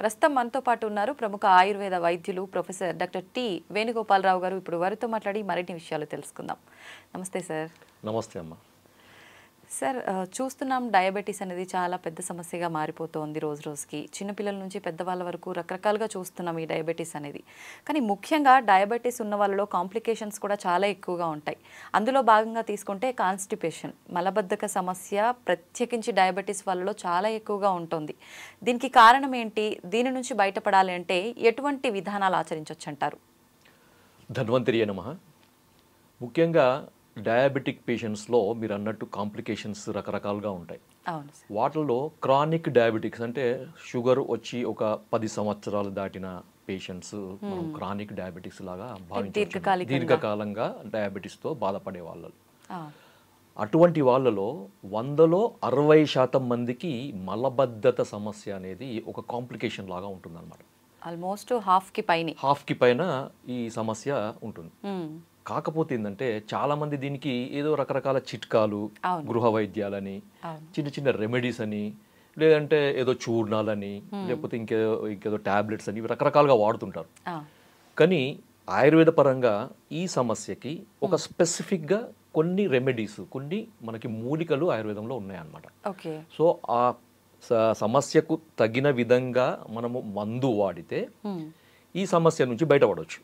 ప్రస్తుతం మనతో పాటు ఉన్నారు ప్రముఖ ఆయుర్వేద వైద్యులు ప్రొఫెసర్ డాక్టర్ టి వేణుగోపాలరావు గారు. ఇప్పుడు వారితో మాట్లాడి మరిన్ని విషయాలు తెలుసుకుందాం. నమస్తే సార్. నమస్తే అమ్మ. సార్, చూస్తున్నాం డయాబెటీస్ అనేది చాలా పెద్ద సమస్యగా మారిపోతోంది రోజు రోజుకి. చిన్నపిల్లల నుంచి పెద్దవాళ్ళ వరకు రకరకాలుగా చూస్తున్నాం ఈ డయాబెటీస్ అనేది. కానీ ముఖ్యంగా డయాబెటీస్ ఉన్న వాళ్ళలో కాంప్లికేషన్స్ కూడా చాలా ఎక్కువగా ఉంటాయి. అందులో భాగంగా తీసుకుంటే కాన్స్టిపేషన్, మలబద్ధక సమస్య ప్రత్యేకించి డయాబెటీస్ వాళ్ళలో చాలా ఎక్కువగా ఉంటుంది. దీనికి కారణం ఏంటి? దీని నుంచి బయటపడాలి అంటే ఎటువంటి విధానాలు ఆచరించవచ్చు అంటారు? ధన్వంతరి నమః. ముఖ్యంగా డయాబెటిక్ పేషెంట్స్లో మీరు అన్నట్టు కాంప్లికేషన్స్ రకరకాలుగా ఉంటాయి. వాటిల్లో క్రానిక్ డయాబెటిక్స్ అంటే షుగర్ వచ్చి ఒక 10 సంవత్సరాలు దాటిన పేషెంట్స్ మనం క్రానిక్ డయాబెటిక్స్ లాగా భావించవచ్చు. దీర్ఘకాలంగా డయాబెటీస్తో బాధపడే వాళ్ళు. అటువంటి వాళ్ళలో 100లో 60% మందికి మలబద్ధత సమస్య అనేది ఒక కాంప్లికేషన్ లాగా ఉంటుంది అనమాట. ఆల్మోస్ట్ హాఫ్కి పైన ఈ సమస్య ఉంటుంది. కాకపోతే ఏంటంటే చాలా మంది దీనికి ఏదో రకరకాల చిట్కాలు, గృహ వైద్యాలని, చిన్న చిన్న రెమెడీస్ అని, లేదంటే ఏదో చూర్ణాలని, లేకపోతే ఇంకేదో టాబ్లెట్స్ అని రకరకాలుగా వాడుతుంటారు. కానీ ఆయుర్వేద పరంగా ఈ సమస్యకి ఒక స్పెసిఫిక్గా కొన్ని రెమెడీస్, కొన్ని మనకి మూలికలు ఆయుర్వేదంలో ఉన్నాయన్నమాట. సో ఆ సమస్యకు తగిన విధంగా మనము మందు వాడితే ఈ సమస్య నుంచి బయటపడవచ్చు.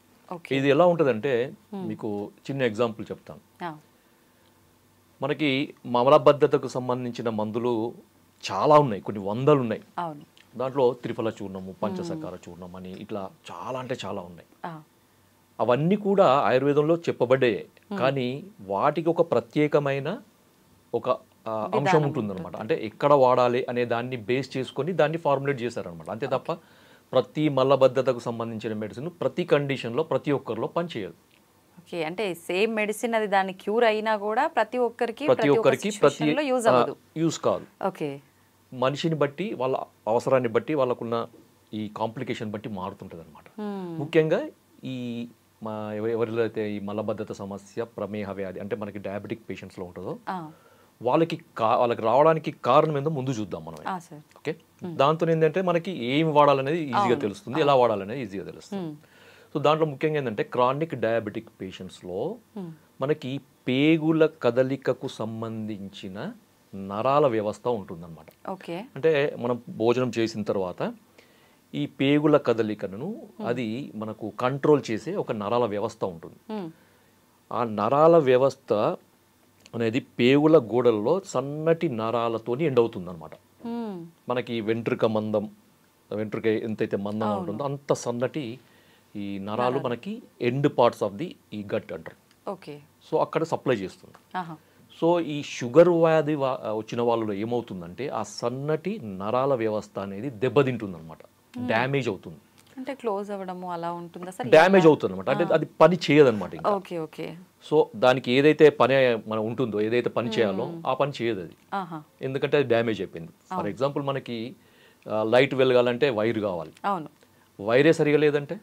ఇది ఎలా ఉంటుందంటే మీకు చిన్న ఎగ్జాంపుల్ చెప్తాను. మనకి మలబద్ధతకు సంబంధించిన మందులు చాలా ఉన్నాయి, కొన్ని వందలు ఉన్నాయి. దాంట్లో త్రిఫల చూర్ణము, పంచసకార చూర్ణం అని ఇట్లా చాలా అంటే చాలా ఉన్నాయి. అవన్నీ కూడా ఆయుర్వేదంలో చెప్పబడ్డాయి. కానీ వాటికి ఒక ప్రత్యేకమైన ఒక అంశం ఉంటుందన్నమాట. అంటే ఎక్కడ వాడాలి అనే దాన్ని బేస్ చేసుకొని దాన్ని ఫార్ములేట్ చేశారనమాట. అంతే తప్ప ప్రతి మలబద్ధతకు సంబంధించిన మెడిసిన్ ప్రతి కండిషన్లో ప్రతి ఒక్కరిలో పనిచేయదు. ఓకే, అంటే సేమ్ మెడిసిన్ అది దాని క్యూర్ అయినా కూడా ప్రతి ఒక్కరికి యూజ్ కాదు. ఓకే, మనిషిని బట్టి, వాళ్ళ అవసరాన్ని బట్టి, వాళ్ళకున్న ఈ కాంప్లికేషన్ బట్టి మారుతుంటుంది అనమాట. ముఖ్యంగా ఈ ఎవరిలో అయితే ఈ మలబద్ధత సమస్య, ప్రమేహ వ్యాధి అంటే మనకి డయాబెటిక్ పేషెంట్స్లో ఉంటుందో వాళ్ళకి రావడానికి కారణం ఏందో ముందు చూద్దాం మనం. ఓకే, దాంతో ఏంటంటే మనకి ఏం వాడాలనేది ఈజీగా తెలుస్తుంది, ఎలా వాడాలనేది ఈజీగా తెలుస్తుంది. సో దాంట్లో ముఖ్యంగా ఏంటంటే క్రానిక్ డయాబెటిక్ పేషెంట్స్లో మనకి పేగుల కదలికకు సంబంధించిన నరాల వ్యవస్థ ఉంటుందన్నమాట. అంటే మనం భోజనం చేసిన తర్వాత ఈ పేగుల కదలికను అది మనకు కంట్రోల్ చేసే ఒక నరాల వ్యవస్థ ఉంటుంది. ఆ నరాల వ్యవస్థ అనేది పేగుల గోడల్లో సన్నటి నరాలతోని ఎండవుతుంది అనమాట. మనకి వెంట్రుక ఎంతైతే మందంగా ఉంటుందో అంత సన్నటి ఈ నరాలు మనకి ఎండ్ పార్ట్స్ ఆఫ్ ది ఈ గట్ అంటారు. సో అక్కడ సప్లై చేస్తుంది. సో ఈ షుగర్ వ్యాధి వచ్చిన వాళ్ళలో ఏమవుతుందంటే ఆ సన్నటి నరాల వ్యవస్థ అనేది దెబ్బతింటుంది అనమాట, డ్యామేజ్ అవుతుంది. అంటే క్లోజ్ అవ్వడము అలా ఉంటుంది, డ్యామేజ్ అవుతుంది అనమాట. అంటే అది పని చేయదన్నమాట. సో దానికి ఏదైతే పని మనం ఉంటుందో, ఏదైతే పని చేయాలో ఆ పని చేయదు అది, ఎందుకంటే అది డ్యామేజ్ అయిపోయింది. ఫర్ ఎగ్జాంపుల్ మనకి లైట్ వెలగాలంటే వైర్ కావాలి. వైరే సరిగా లేదంటే,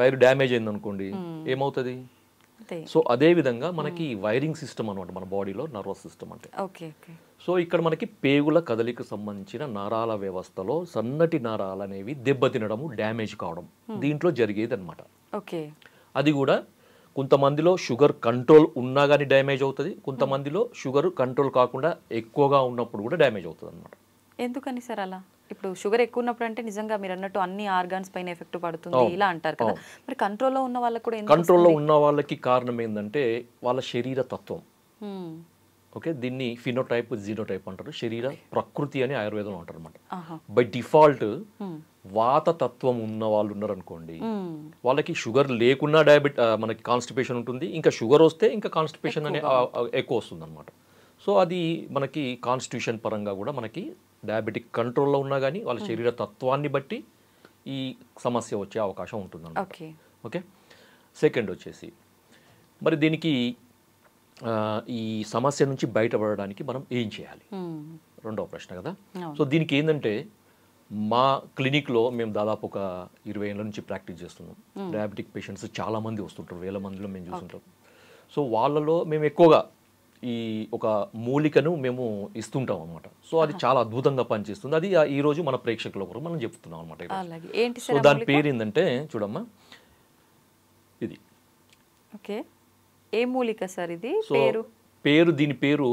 వైర్ డ్యామేజ్ అయింది అనుకోండి, ఏమవుతుంది? సో అదే విధంగా మనకి వైరింగ్ సిస్టమ్ అనమాట మన బాడీలో, నర్వస్ సిస్టమ్ అంటే. సో ఇక్కడ మనకి పేగుల కదలికి సంబంధించిన నరాల వ్యవస్థలో సన్నటి నరాలు అనేవి దెబ్బతినడము, డ్యామేజ్ కావడం దీంట్లో జరిగేది అనమాట. అది కూడా కొంతమందిలో షుగర్ కంట్రోల్ ఉన్నా కానీ డ్యామేజ్ అవుతుంది, కొంతమందిలో షుగర్ కంట్రోల్ కాకుండా ఎక్కువగా ఉన్నప్పుడు కూడా డ్యామేజ్ అవుతుంది అనమాట. ఎందుకని సార్ అలా? ఇప్పుడు షుగర్ ఎక్కువ ఉన్నప్పుడు అంటే నిజంగా మీరు అన్నట్టు అన్ని ఆర్గాన్స్ పైన ఎఫెక్ట్ పడుతుంది ఇలా అంటారు కదా, మరి కంట్రోల్లో ఉన్న వాళ్ళకి కూడా కంట్రోల్లో ఉన్న వాళ్ళకి కారణం ఏంటంటే వాళ్ళ శరీర తత్వం. ఓకే, దీన్ని ఫినోటైప్, జీనోటైప్ అంటారు. శరీర ప్రకృతి అని ఆయుర్వేదంలో అంటారు అనమాట. బై డిఫాల్ట్ వాత తత్వం ఉన్న వాళ్ళు ఉన్నారు అనుకోండి, వాళ్ళకి షుగర్ లేకున్నా మనకి కాన్స్టిపేషన్ ఉంటుంది, ఇంకా షుగర్ వస్తే ఇంకా కాన్స్టిపేషన్ అనే ఎక్కువ వస్తుంది అనమాట. సో అది మనకి కాన్స్టిట్యూషన్ పరంగా కూడా మనకి డయాబెటిక్ కంట్రోల్లో ఉన్నా కానీ వాళ్ళ శరీర తత్వాన్ని బట్టి ఈ సమస్య వచ్చే అవకాశం ఉంటుంది అన్నమాట. ఓకే, సెకండ్ వచ్చేసి మరి దీనికి ఈ సమస్య నుంచి బయటపడడానికి మనం ఏం చేయాలి, రెండవ ప్రశ్న కదా. సో దీనికి ఏంటంటే మా క్లినిక్లో మేము దాదాపు ఒక 20 ఏళ్ళ నుంచి ప్రాక్టీస్ చేస్తున్నాం. డయాబెటిక్ పేషెంట్స్ చాలామంది వస్తుంటారు, వేల మందిలో మేము చూస్తుంటాం. సో వాళ్ళలో మేము ఎక్కువగా ఈ ఒక మూలికను మేము ఇస్తుంటాం అనమాట. సో అది చాలా అద్భుతంగా పనిచేస్తుంది. అది ఈ రోజు మన ప్రేక్షకుల కొరకు మనం చెప్తున్నాం అనమాట. సో దాని పేరు ఏంటంటే చూడమ్మా, ఇది ఏ మూలిక సార్ ఇది? దీని పేరు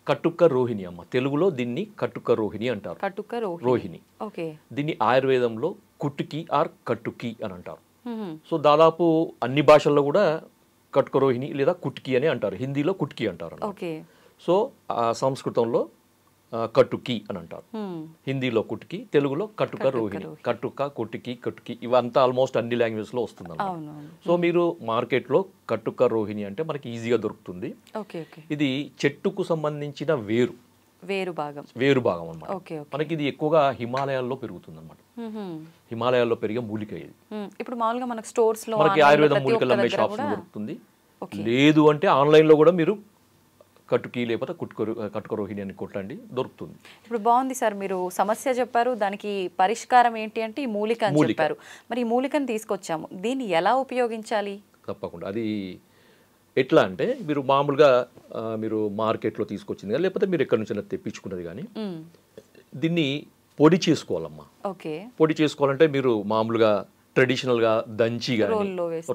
కట్టుక్క రోహిణి అమ్మ. తెలుగులో దీన్ని కట్టుక్క రోహిణి అంటారు. కట్టుక్క రోహిణి. దీన్ని ఆయుర్వేదంలో కుట్టుకి ఆర్ కట్టుకి అని అంటారు. సో దాదాపు అన్ని భాషల్లో కూడా కట్టుక రోహిణి లేదా కుట్కి అని అంటారు. హిందీలో కుట్కి అంటారు. సో సంస్కృతంలో కట్టుకి అని అంటారు. హిందీలో కుట్కి, తెలుగులో కట్టుక రోహిణి. కట్టుక, కుట్టుకి, కట్టుకి ఇవంతా ఆల్మోస్ట్ అన్ని లాంగ్వేజెస్ లో వస్తుంది. సో మీరు మార్కెట్లో కట్టుక రోహిణి అంటే మనకి ఈజీగా దొరుకుతుంది. ఇది చెట్టుకు సంబంధించిన వేరు భాగం అన్నమాట. మనకి ఇది ఎక్కువగా హిమాలయాల్లో పెరుగుతుంది అన్నమాట. హిమాలయాల్లో పెరిగే మూలిక ఇది. ఇప్పుడు మామూలుగా మనకి స్టోర్స్ లో మనకి ఆయుర్వేదం మూలికలు అమ్మే షాప్స్ దొరుకుతుంది. లేదు అంటే ఆన్లైన్ లో కూడా మీరు కట్టుకి లేకపోతే కట్టుక రోహిణి అని కొట్టండి, దొరుకుతుంది. ఇప్పుడు బాగుంది సార్, మీరు సమస్య చెప్పారు, దానికి పరిష్కారం ఏంటి అంటే ఈ మూలిక అని చెప్పారు. మరి ఈ మూలికను తీసుకొచ్చాము, దీన్ని ఎలా ఉపయోగించాలి? తప్పకుండా అది ఎట్లా అంటే మీరు మామూలుగా మీరు మార్కెట్లో తీసుకొచ్చింది కానీ లేకపోతే మీరు ఎక్కడి నుంచి తెప్పించుకున్నది కానీ దీన్ని పొడి చేసుకోవాలమ్మా. పొడి చేసుకోవాలంటే మీరు మామూలుగా ట్రెడిషనల్గా దంచి కానీ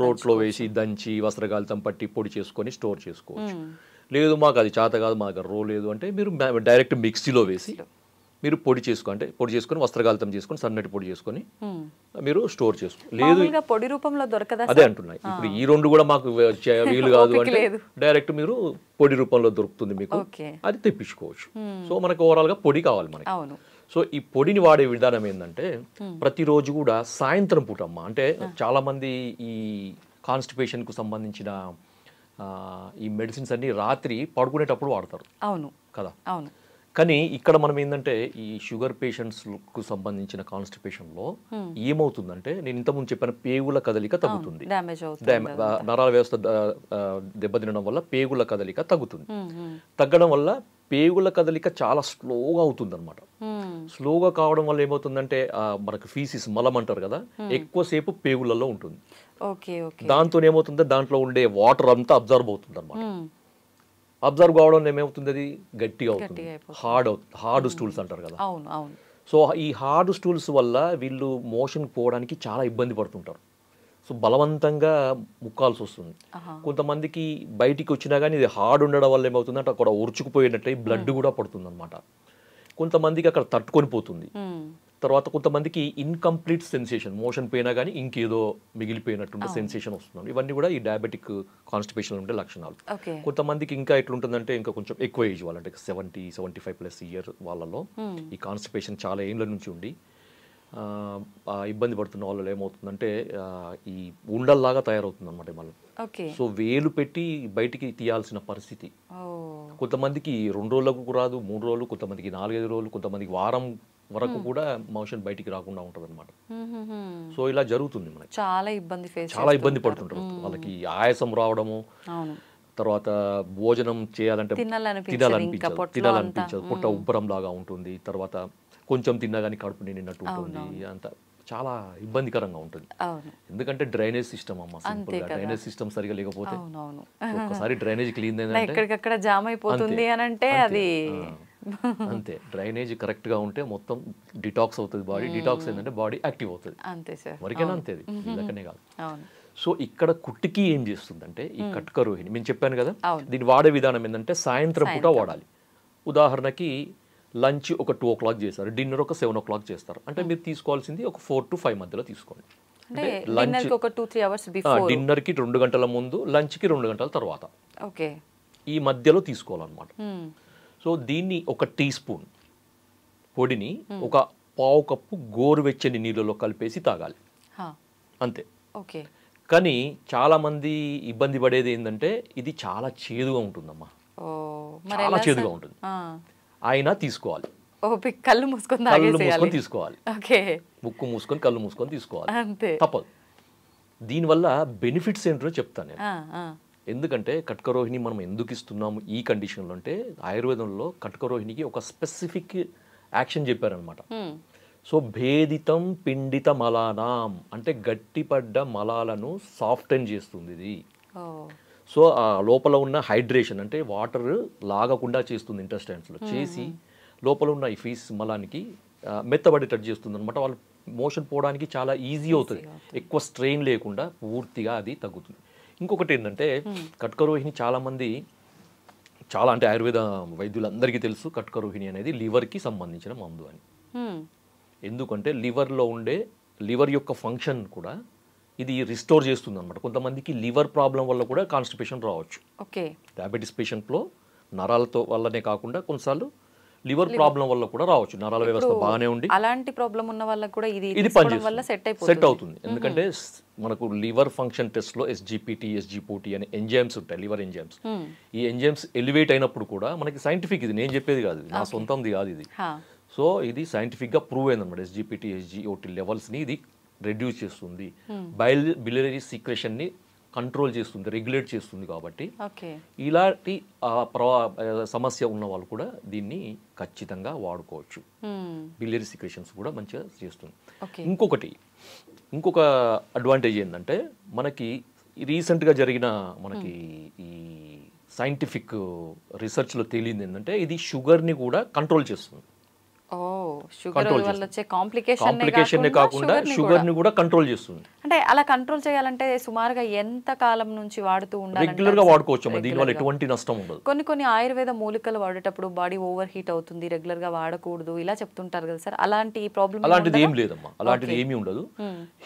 రోట్లో వేసి దంచి వస్త్రగాలితం పట్టి పొడి చేసుకొని స్టోర్ చేసుకోవచ్చు. లేదు మాకు అది చేత కాదు, మాకు రో లేదు అంటే మీరు డైరెక్ట్ మిక్సీలో వేసి మీరు పొడి చేసుకొని వస్త్రగాలితం చేసుకొని సన్నటి పొడి చేసుకొని మీరు స్టోర్ చేసుకో. లేదు పొడి రూపంలో దొరకదా? అదే అంటున్నాయి. ఇప్పుడు ఈ రెండు కూడా మాకు వీలు కాదు అంటే డైరెక్ట్ మీరు పొడి రూపంలో దొరుకుతుంది మీకు, అది తెప్పించుకోవచ్చు. సో మనకు ఓవరాల్ గా పొడి కావాలి మనకి. సో ఈ పొడిని వాడే విధానం ఏంటంటే ప్రతిరోజు కూడా సాయంత్రం పూట అమ్మ, అంటే చాలా మంది ఈ కాన్స్టిపేషన్ కు సంబంధించిన ఈ మెడిసిన్స్ అన్ని రాత్రి పడుకునేటప్పుడు వాడతారు. అవును కదా. కానీ ఇక్కడ మనం ఏంటంటే ఈ షుగర్ పేషెంట్స్కు సంబంధించిన కాన్స్టిపేషన్లో ఏమవుతుందంటే నేను ఇంతకుముందు చెప్పిన పేగుల కదలిక తగ్గుతుంది. నరాల వ్యవస్థ దెబ్బతినడం వల్ల పేగుల కదలిక తగ్గుతుంది. తగ్గడం వల్ల పేగుల కదలిక చాలా స్లోగా అవుతుంది అనమాట. స్లోగా కావడం వల్ల ఏమవుతుందంటే మనకు ఫీసిస్ మలం అంటారు కదా, ఎక్కువసేపు పేగులలో ఉంటుంది. దాంతో ఏమవుతుందంటే దాంట్లో ఉండే వాటర్ అంతా అబ్జర్వ్ అవుతుంది అనమాట. అబ్జర్వ్ కావడం ఏమవుతుంది, అది గట్టిగా అవుతుంది, హార్డ్ స్టూల్స్ అంటారు కదా. సో ఈ హార్డ్ స్టూల్స్ వల్ల వీళ్ళు మోషన్ పోవడానికి చాలా ఇబ్బంది పడుతుంటారు. సో బలవంతంగా ముక్కాల్సి వస్తుంది. కొంతమందికి బయటికి వచ్చినా కానీ ఇది హార్డ్ ఉండడం వల్ల ఏమవుతుందంటే అక్కడ ఉరుచుకుపోయినట్లయి బ్లడ్ కూడా పడుతుంది అనమాట. కొంతమందికి అక్కడ తట్టుకొని పోతుంది. తర్వాత కొంతమందికి ఇన్కంప్లీట్ సెన్సేషన్, మోషన్ పోయినా కానీ ఇంకేదో మిగిలిపోయినట్టుండే సెన్సేషన్ వస్తుంది. ఇవన్నీ కూడా ఈ డయాబెటిక్ కాన్స్టిపేషన్ ఉండే లక్షణాలు. కొంతమందికి ఇంకా ఎట్లుంటుందంటే ఇంకా కొంచెం ఎక్కువ ఏజ్ వాళ్ళంటే 70-75+ ఇయర్ వాళ్ళలో ఈ కాన్స్టిపేషన్ చాలా ఏళ్ళ నుంచి ఉండి ఇబ్బంది పడుతున్న వాళ్ళు ఏమవుతుందంటే ఈ ఉండల్లాగా తయారవుతుంది అనమాట మళ్ళీ. సో వేలు పెట్టి బయటికి తీయాల్సిన పరిస్థితి. కొంతమందికి 2 రోజులకు రాదు, 3 రోజులు, కొంతమందికి 4-5 రోజులు, కొంతమందికి వారం వరకు కూడా మోషన్ బయటికి రాకుండా ఉంటుంది అనమాట. సో ఇలా జరుగుతుంది మనకి. చాలా ఇబ్బంది పడుతుంటారు. వాళ్ళకి ఆయాసం రావడము, తర్వాత భోజనం చేయాలంటే తినాలనిపించదు, పొట్ట ఉబ్బరం లాగా ఉంటుంది. తర్వాత కొంచెం తిన్నా కానీ కడుపు నిండినట్టు ఉంటుంది. అంత చాలా ఇబ్బందికరంగా ఉంటుంది. ఎందుకంటే డ్రైనేజ్ సిస్టమ్ అమ్మ, సింపుల్ గా డ్రైనేజ్ సిస్టమ్ సరిగా లేకపోతే ఒక్కసారి డ్రైనేజ్ క్లీన్ ఎక్కడికక్కడ జామ్ అయిపోతుంది అని అంటే అది అంతే. డ్రైనేజ్ కరెక్ట్ గా ఉంటే మొత్తం డిటాక్స్ అవుతుంది బాడీ. డిటాక్స్ ఏంటంటే బాడీ యాక్టివ్ అవుతుంది. వరకేనా అంతే, ఇదకనే కాదు. సో ఇక్కడ కుట్టికి ఏం చేస్తుందంటే ఈ కట్టుక రోహిణి నేను చెప్పాను కదా, దీన్ని వాడే విధానం ఏంటంటే సాయంత్రం పూట వాడాలి. ఉదాహరణకి లంచ్ ఒక 2 o'clock చేస్తారు, డిన్నర్ ఒక 7 o'clock చేస్తారు అంటే మీరు తీసుకోవాల్సింది ఒక 4 to 5 మధ్యలో తీసుకోండి. డిన్నర్ కి 2 గంటల ముందు, లంచ్ కి 2 గంటల తర్వాత, ఈ మధ్యలో తీసుకోవాలన్నమాట. సో దీన్ని ఒక టీ స్పూన్ పొడిని ఒక పావు కప్పు గోరువెచ్చని నీళ్ళలో కలిపేసి తాగాలి అంతే. కానీ చాలా మంది ఇబ్బంది పడేది ఏంటంటే ఇది చాలా చేదుగా ఉంటుందమ్మా, చాలా చేదుగా ఉంటుంది. అయినా తీసుకోవాలి, కళ్ళు మూసుకొని తీసుకోవాలి, ముక్కు మూసుకొని కళ్ళు మూసుకొని తీసుకోవాలి, తప్పదు. దీనివల్ల బెనిఫిట్స్ ఏంటో చెప్తాను నేను. ఎందుకంటే కట్టుక రోహిణి మనం ఎందుకు ఇస్తున్నాము ఈ కండిషన్లో అంటే ఆయుర్వేదంలో కట్టుక రోహిణికి ఒక స్పెసిఫిక్ యాక్షన్ చెప్పారనమాట. సో భేదితం పిండిత మలానాం అంటే గట్టిపడ్డ మలాలను సాఫ్టెన్ చేస్తుంది ఇది. సో ఆ లోపల ఉన్న హైడ్రేషన్ అంటే వాటర్ లాగకుండా చేస్తుంది ఇంటెస్టైన్స్లో, చేసి లోపల ఉన్న ఈ ఫీస్ మలానికి మెత్తబడేటట్టు చేస్తుంది అనమాట. వాళ్ళు మోషన్ పోవడానికి చాలా ఈజీ అవుతుంది, ఎక్కువ స్ట్రెయిన్ లేకుండా పూర్తిగా అది తగ్గుతుంది. ఇంకొకటి ఏంటంటే కట్కరోహిణి చాలామంది చాలా అంటే ఆయుర్వేద వైద్యులందరికీ తెలుసు కట్కరోహిణి అనేది లివర్కి సంబంధించిన మందు అని. ఎందుకంటే లివర్ యొక్క ఫంక్షన్ కూడా ఇది రిస్టోర్ చేస్తుంది అనమాట. కొంతమందికి లివర్ ప్రాబ్లం వల్ల కూడా కాన్స్టిపేషన్ రావచ్చు. డయాబెటీస్ పేషెంట్లో నరాలతో వల్లనే కాకుండా కొన్నిసార్లు లివర్ ప్రాబ్లం వల్ల కూడా రావచ్చు. నరాల వ్యవస్థ బాగానే ఉండి అలాంటి ప్రాబ్లం ఉన్న వాళ్ళకి కూడా ఇది పనిచేస్తుంది, సెట్ అవుతుంది. ఎందుకంటే మనకు లివర్ ఫంక్షన్ టెస్ట్లో ఎస్జిపిటి, ఎస్జిపోటి అనే ఎంజైమ్స్ ఉంటాయి, లివర్ ఎంజైమ్స్. ఈ ఎంజైమ్స్ ఎలివేట్ అయినప్పుడు కూడా మనకి సైంటిఫిక్, ఇది నేను చెప్పేది కాదు, నా సొంతంది కాదు ఇది. సో ఇది సైంటిఫిక్గా ప్రూవ్ అయింది అనమాట. ఎస్జిపిటి, ఎస్జిఓటి లెవెల్స్ని ఇది రెడ్యూస్ చేస్తుంది, బిలియరీ సీక్రెషన్ని కంట్రోల్ చేస్తుంది, రెగ్యులేట్ చేస్తుంది. కాబట్టి ఇలాంటి సమస్య ఉన్న వాళ్ళు కూడా దీన్ని ఖచ్చితంగా వాడుకోవచ్చు. బిలియరీ సీక్రెషన్స్ కూడా మంచిగా చేస్తుంది. ఇంకొక అడ్వాంటేజ్ ఏంటంటే మనకి రీసెంట్గా జరిగిన మనకి ఈ సైంటిఫిక్ రీసెర్చ్లో తేలింది ఏంటంటే ఇది షుగర్ని కూడా కంట్రోల్ చేస్తుంది. కాంప్లికేషన్ కాకుండా షుగర్ ని కూడా కంట్రోల్ చేస్తుంది. అంటే అలా కంట్రోల్ చేయాలంటే సుమారుగా ఎంత కాలం నుంచి వాడుతూ ఉండాలి? రెగ్యులర్ గా వాడుకోవచ్చు, దీనివల్ల ఎటువంటి నష్టం ఉండదు. కొన్ని ఆయుర్వేద మూలికలు వాడేటప్పుడు బాడీ ఓవర్ హీట్ అవుతుంది, రెగ్యులర్ గా వాడకూడదు ఇలా చెప్తుంటారు కదా సార్, అలాంటి ప్రాబ్లం? అలాంటిది ఏం లేదమ్మా, అలాంటిది ఏమీ ఉండదు.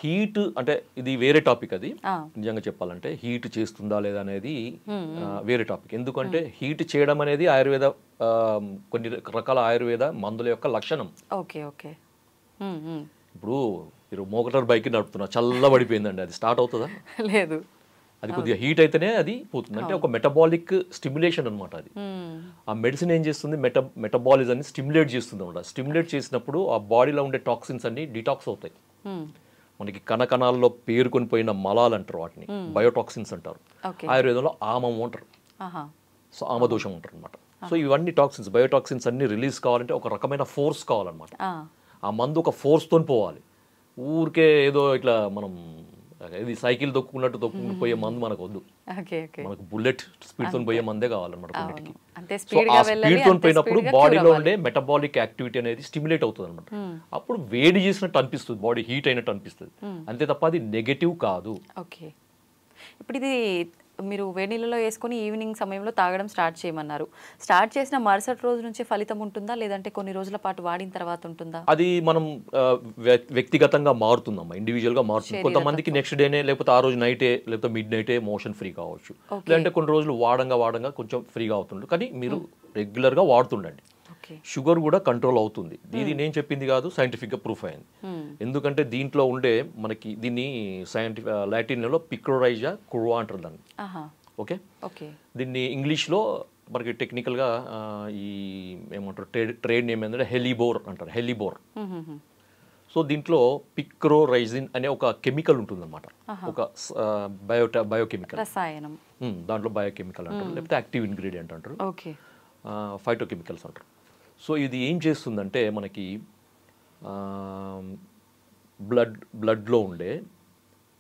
హీట్ అంటే ఇది వేరే టాపిక్, అది నిజంగా చెప్పాలంటే హీట్ చేస్తుందా లేదా అనేది వేరే టాపిక్. ఎందుకంటే హీట్ చేయడం అనేది ఆయుర్వేద కొన్ని రకాల ఆయుర్వేద మందుల యొక్క లక్షణం. ఇప్పుడు మీరు మోటార్ బైక్ నడుపుతున్నా, చల్లబడిపోయిందండి, అది స్టార్ట్ అవుతుందా? లేదు. అది కొద్దిగా హీట్ అయితేనే అది పోతుంది. అంటే ఒక మెటబాలిక్ స్టిమ్యులేషన్ అనమాట అది. ఆ మెడిసిన్ ఏం చేస్తుంది, మెటబాలిజాన్ని స్టిమ్యులేట్ చేస్తుంది అనమాట. స్టిమ్యులేట్ చేసినప్పుడు ఆ బాడీలో ఉండే టాక్సిన్స్ అన్ని డిటాక్స్ అవుతాయి. మనకి కణకణాల్లో పేరుకొని పోయిన మలాలు అంటారు, వాటిని బయోటాక్సిన్స్ అంటారు. ఆయుర్వేదంలో ఆమం అంటారు, సో ఆమదోషం అంటారు అనమాట. సో ఇవన్నీ టాక్సిన్స్, బయోటాక్సిన్స్ అన్ని రిలీజ్ కావాలంటే ఒక రకమైన ఫోర్స్ కావాలన్నమాట. ఆ మందు ఒక ఫోర్స్తో పోవాలి. ఊరికే ఏదో ఇట్లా మనం ఇది సైకిల్ తొక్కున్నట్టు పోయే మందు మనకు వద్దు. మనకు బుల్లెట్ స్పీడ్తో పోయే మందే కావాలన్నమాట కొన్నిటికి. స్పీడ్తో పోయినప్పుడు బాడీలో ఉండే మెటబాలిక్ యాక్టివిటీ అనేది స్టిమ్యులేట్ అవుతుంది అనమాట. అప్పుడు వేడి చేసినట్టు అనిపిస్తుంది, బాడీ హీట్ అయినట్టు అనిపిస్తుంది, అంతే తప్ప అది నెగటివ్ కాదు. ఇప్పుడు ఇది మీరు వేడి నీళ్ళలో వేసుకొని ఈవినింగ్ సమయంలో తాగడం స్టార్ట్ చేయమన్నారు. స్టార్ట్ చేసిన మరుసటి రోజు నుంచి ఫలితం ఉంటుందా, లేదంటే కొన్ని రోజుల పాటు వాడిన తర్వాత ఉంటుందా? అది మనం వ్యక్తిగతంగా మారుతుందమ్మా, ఇండివిజువల్గా మారుతుంది. కొంతమందికి నెక్స్ట్ డేనే, లేకపోతే ఆ రోజు నైటే, లేకపోతే మిడ్ నైటే మోషన్ ఫ్రీ కావచ్చు. లేదంటే కొన్ని రోజులు వాడంగా కొంచెం ఫ్రీగా అవుతుంది. కానీ మీరు రెగ్యులర్గా వాడుతుండండి, షుగర్ కూడా కంట్రోల్ అవుతుంది. ఇది నేను చెప్పింది కాదు, సైంటిఫిక్గా ప్రూఫ్ అయింది. ఎందుకంటే దీంట్లో ఉండే మనకి దీన్ని లాటిన్లో పిక్రోరైజా కుర్వా అంటారు దాన్ని. ఓకే, దీన్ని ఇంగ్లీష్లో మనకి టెక్నికల్గా ఈ ఏమంటారు ట్రేడ్ నేమ్ ఏంటంటే హెలిబోర్ అంటారు, హెలిబోర్. సో దీంట్లో పిక్రోరైజిన్ అనే ఒక కెమికల్ ఉంటుందన్నమాట, ఒక బయోకెమికల్ రసాయనం. దాంట్లో బయోకెమికల్ అంటారు, లేకపోతే యాక్టివ్ ఇంగ్రీడియంట్ అంటారు, ఫైటోకెమికల్స్ అంటారు. సో ఇది ఏం చేస్తుందంటే మనకి బ్లడ్లో ఉండే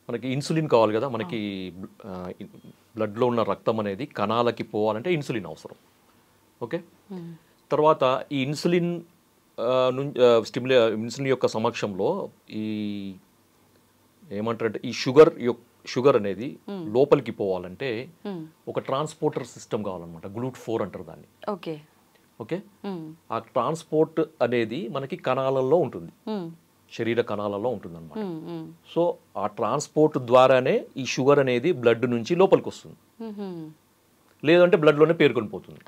మనకి ఇన్సులిన్ కావాలి కదా, మనకి బ్లడ్లో ఉన్న రక్తం అనేది కణాలకి పోవాలంటే ఇన్సులిన్ అవసరం. ఓకే, తర్వాత ఈ ఇన్సులిన్ ఇన్సులిన్ యొక్క సమక్షంలో ఈ ఏమంటారంటే ఈ షుగర్ అనేది లోపలికి పోవాలంటే ఒక ట్రాన్స్పోర్టర్ సిస్టమ్ కావాలన్నమాట, GLUT4 అంటారు దాన్ని. ఓకే, ఆ ట్రాన్స్పోర్ట్ అనేది మనకి కణాలలో ఉంటుంది, శరీర కణాలలో ఉంటుంది అనమాట. సో ఆ ట్రాన్స్పోర్ట్ ద్వారానే ఈ షుగర్ అనేది బ్లడ్ నుంచి లోపలికి వస్తుంది, లేదంటే బ్లడ్లోనే పేరుకొని పోతుంది.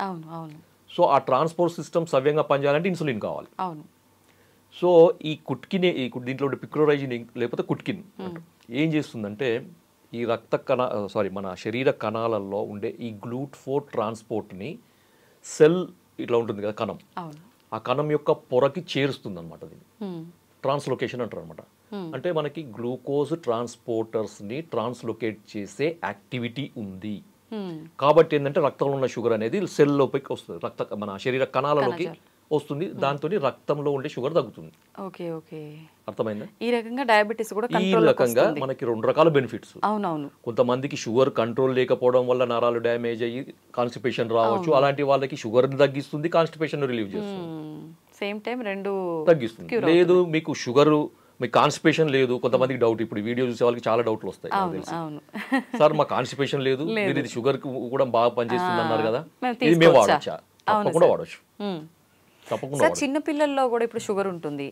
సో ఆ ట్రాన్స్పోర్ట్ సిస్టమ్ సవ్యంగా పనిచేయాలంటే ఇన్సులిన్ కావాలి. సో ఈ దీంట్లో పిక్రోరైజిన్ లేకపోతే కుట్కిన్ ఏం చేస్తుందంటే ఈ మన శరీర కణాలలో ఉండే ఈ GLUT4 ట్రాన్స్పోర్ట్ని సెల్ ఇట్లా ఉంటుంది కదా కణం, ఆ కణం యొక్క పొరకి చేరుస్తుంది అనమాట. దీన్ని ట్రాన్స్లోకేషన్ అంటారు అనమాట. అంటే మనకి గ్లూకోజ్ ట్రాన్స్పోర్టర్స్ని ట్రాన్స్లోకేట్ చేసే యాక్టివిటీ ఉంది. కాబట్టి ఏంటంటే రక్తంలో ఉన్న షుగర్ అనేది సెల్ లోపలికి వస్తుంది, మన శరీర కణాలలోకి వస్తుంది, దాంతో రక్తంలో ఉండే షుగర్ తగ్గుతుంది. ఓకే ఓకే, అర్థమైందా? ఈ రకంగా డయాబెటీస్ కూడా ఈ రకంగా మనకి 2 రకాల బెనిఫిట్స్. అవునవును. కొంతమందికి షుగర్ కంట్రోల్ లేకపోవడం వల్ల నరాలు డ్యామేజ్ అయ్యి కాన్స్టిపేషన్ రావచ్చు. అలాంటి వాళ్ళకి షుగర్ తగ్గిస్తుంది, కాన్స్టిపేషన్ రిలీవ్ చేస్తుంది. సేమ్ టైం రెండు తగ్గిస్తుంది. లేదు మీకు షుగర్, మీకు కాన్స్టిపేషన్ లేదు, కొంతమందికి డౌట్, ఇప్పుడు వీడియో చూసే వాళ్ళకి చాలా డౌట్లు వస్తాయి. సార్ మా కాన్స్టిపేషన్ లేదు, మీరు ఇది షుగర్ కూడా బాగా పనిచేస్తుంది అన్నారు కదా, ఇది మేము వాడచ్చా? తప్పకుండా వాడచ్చు, తప్పకుండా. సార్ చిన్న పిల్లల్లో కూడా ఇప్పుడు షుగర్ ఉంటుంది,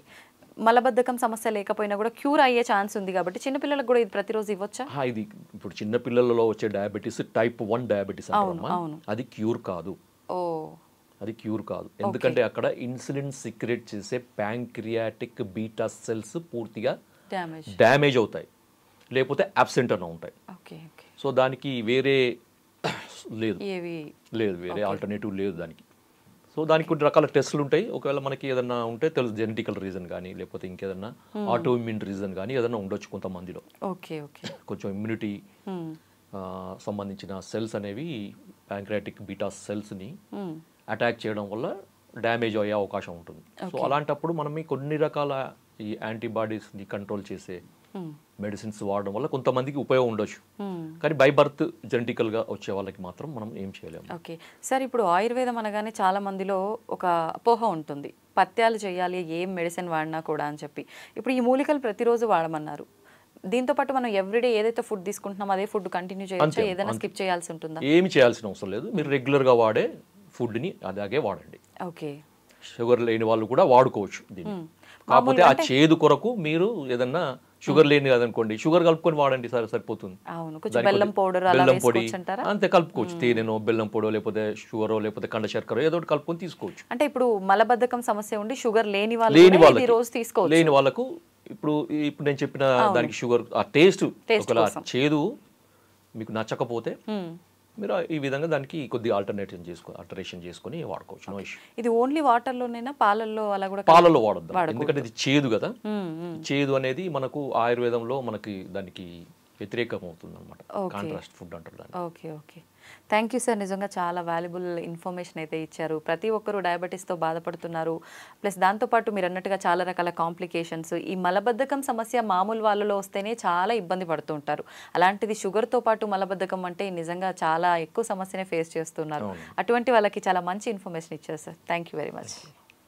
మలబద్ధకం సమస్య లేకపోయినా కూడా క్యూర్ అయ్యే ఛాన్స్ ఉంది కాబట్టి చిన్న పిల్లలకు కూడా ఇది ప్రతిరోజు ఇవ్వచ్చా? ఇది ఇప్పుడు చిన్న పిల్లలలో వచ్చే డయాబెటీస్ టైప్ 1 డయాబెటీస్ అంటారమ్మా, అది క్యూర్ కాదు. అది క్యూర్ కాదు, ఎందుకంటే అక్కడ ఇన్సులిన్ సిక్రెట్ చేసే ప్యాంక్రియాటిక్ బీటా సెల్స్ పూర్తిగా డ్యామేజ్ అవుతాయి, లేకపోతే అబ్సెంట్ అన్న ఉంటాయి. సో దానికి వేరే లేదు, వేరే ఆల్టర్నేటివ్ లేదు దానికి. సో దానికి కొన్ని రకాల టెస్టులు ఉంటాయి. ఒకవేళ మనకి ఏదన్నా ఉంటే తెలుసు, జెనెటికల్ రీజన్ కానీ లేకపోతే ఇంకేదన్నా ఆటో ఇమ్యూన్ రీజన్ కానీ ఏదన్నా ఉండొచ్చు కొంతమందిలో. కొంచెం ఇమ్యూనిటీ సంబంధించిన సెల్స్ అనేవి ప్యాంక్రియాటిక్ బీటా సెల్స్ని అటాక్ చేయడం వల్ల డ్యామేజ్ అయ్యే అవకాశం ఉంటుంది. సో అలాంటప్పుడు మనం కొన్ని రకాల ఈ యాంటీబాడీస్ని కంట్రోల్ చేసే మెడిసిన్స్ వాడడం వల్ల కొంతమందికి ఉపయోగం ఉండొచ్చు, కానీ బై బర్త్ జెనెటికల్గా వచ్చే వాళ్ళకి మాత్రం మనం ఏం చేయలేము. ఓకే సార్, ఇప్పుడు ఆయుర్వేదం అనగానే చాలా మందిలో ఒక అపోహ ఉంటుంది, పథ్యాలు చేయాలి ఏం మెడిసిన్ వాడినా కూడా అని చెప్పి. ఇప్పుడు ఈ మూలికలు ప్రతిరోజు వాడమన్నారు, దీంతో పాటు మనం ఎవ్రీడే ఏదైతే ఫుడ్ తీసుకుంటున్నాం అదే ఫుడ్ కంటిన్యూ చేయొచ్చా, ఏదైనా స్కిప్ చేయాల్సి ఉంటుందా? ఏమి చేయాల్సిన అవసరం లేదు, మీరు రెగ్యులర్గా వాడే ఫుడ్ని అలాగే వాడండి. ఓకే, షుగర్ లేని వాళ్ళు కూడా వాడుకోవచ్చు దీన్ని. కాకపోతే ఆ చేదు కొరకు మీరు ఏదన్నా షుగర్ లేని కదనుకోండి, షుగర్ కలుపుకొని వాడండి, సరిపోతుంది. బెల్లం పొడి అంతే కలుపుకోవచ్చు, తేనెనో బెల్లం పొడో లేకపోతే షుగరో లేకపోతే కండ శర్కర ఏదో ఒకటి కలుపుకొని తీసుకోవచ్చు. అంటే ఇప్పుడు మలబద్ధకం సమస్య ఉండి షుగర్ లేని వాళ్ళకి రోజు తీసుకోవచ్చు, లేని వాళ్ళకు ఇప్పుడు నేను చెప్పిన దానికి షుగర్ ఆ టేస్ట్ చేదు మీకు నచ్చకపోతే మీరు ఈ విధంగా దానికి కొద్ది ఆల్టరేషన్ చేసుకొని వాడుకోవచ్చు, నో ఇష్యూ. ఇది ఓన్లీ వాటర్ లోనేనా, పాలల్లో అలా కూడా? పాలల్లో వాడద్దు, ఎందుకంటే ఇది చేదు కదా. చేదు అనేది మనకు ఆయుర్వేదంలో మనకి దానికి వ్యతిరేకం అవుతుంది అనమాట, కాంట్రాస్ట్ ఫుడ్ అంటారు దాన్ని. Okay okay, thank you sir, నిజంగా చాలా వాల్యుబుల్ ఇన్ఫర్మేషన్ అయితే ఇచ్చారు. ప్రతి ఒక్కరూ డయాబెటీస్తో బాధపడుతున్నారు, ప్లస్ దాంతోపాటు మీరు అన్నట్టుగా చాలా రకాల కాంప్లికేషన్స్. ఈ మలబద్ధకం సమస్య మామూలు వాళ్ళలో వస్తేనే చాలా ఇబ్బంది పడుతూ ఉంటారు, అలాంటిది షుగర్తో పాటు మలబద్ధకం అంటే నిజంగా చాలా ఎక్కువ సమస్యనే ఫేస్ చేస్తున్నారు. అటువంటి వాళ్ళకి చాలా మంచి ఇన్ఫర్మేషన్ ఇచ్చారు sir, thank you very much.